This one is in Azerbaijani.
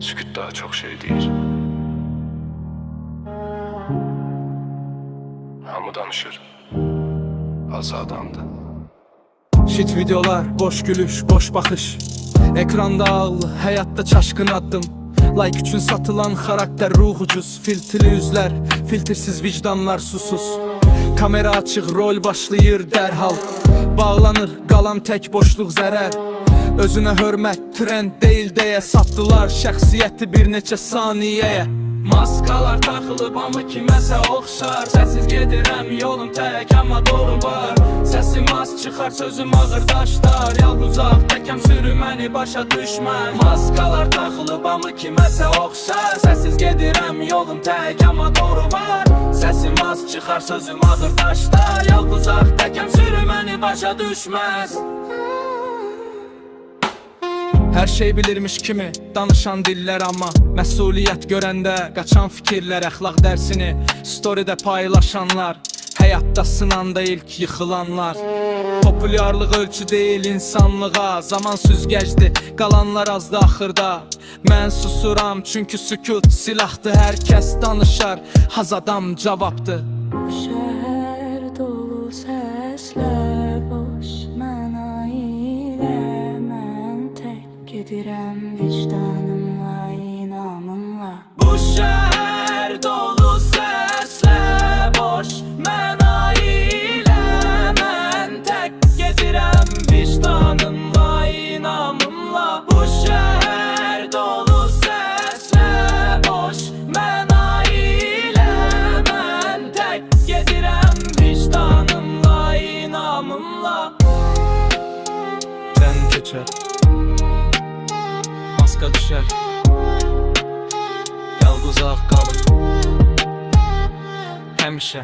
Sükut daha çok şey değil. Hamı danışır. Az adamdı. Shit videolar, boş gülüş, boş bakış. Ekranda ağlı, hayatta çaşkın addım. Like üçün satılan karakter ruh ucuz. Filtrli yüzler, filtrsiz vicdanlar susuz. Kamera açıq, rol başlayır dərhal. Bağlanır, qalam tək boşluq zərər. Özünə hörmət, trend deyil deyə satdılar şəxsiyyəti bir neçə saniyəyə. Maskalar taxılıb amma kiməsə oxşar. Səsiz gedirəm yolum tək amma doğru var. Səsim az çıxar sözüm ağır daşlar. Yalquzaq təkəm sürü məni başa düşmən. Maskalar taxılıb amma kiməsə oxşar. Səsiz gedirəm yolum tək amma doğru var. Səsim az çıxar sözüm ağır daşlar. Yalquzaq təkəm sürü məni başa düşməz. Hər şey bilirmiş kimi danışan dillər amma məsuliyyət görəndə qaçan fikirlər, əxlaq dərsini storydə paylaşanlar, həyatda sınanda ilk yıxılanlar. Populyarlıq ölçü deyil insanlığa, zaman süzgəcdir, qalanlar azdı axırda. Mən susuram çünki sükut silahdır, hər kəs danışar, haz adam cavabdır. Şəhər dolu səslər boş, mənə ilə mən tək gedirəm vicdanımla, inamımla. Bu şəhər dolu səslər boş, mənə ilə mən tək gedirəm vicdanımla, inamımla. Bu şəhər dolu səslər boş, mənə ilə mən tək gedirəm vicdanımla, inamımla. Dən keçər, maska düşər, yalquzaq qalır həmişə.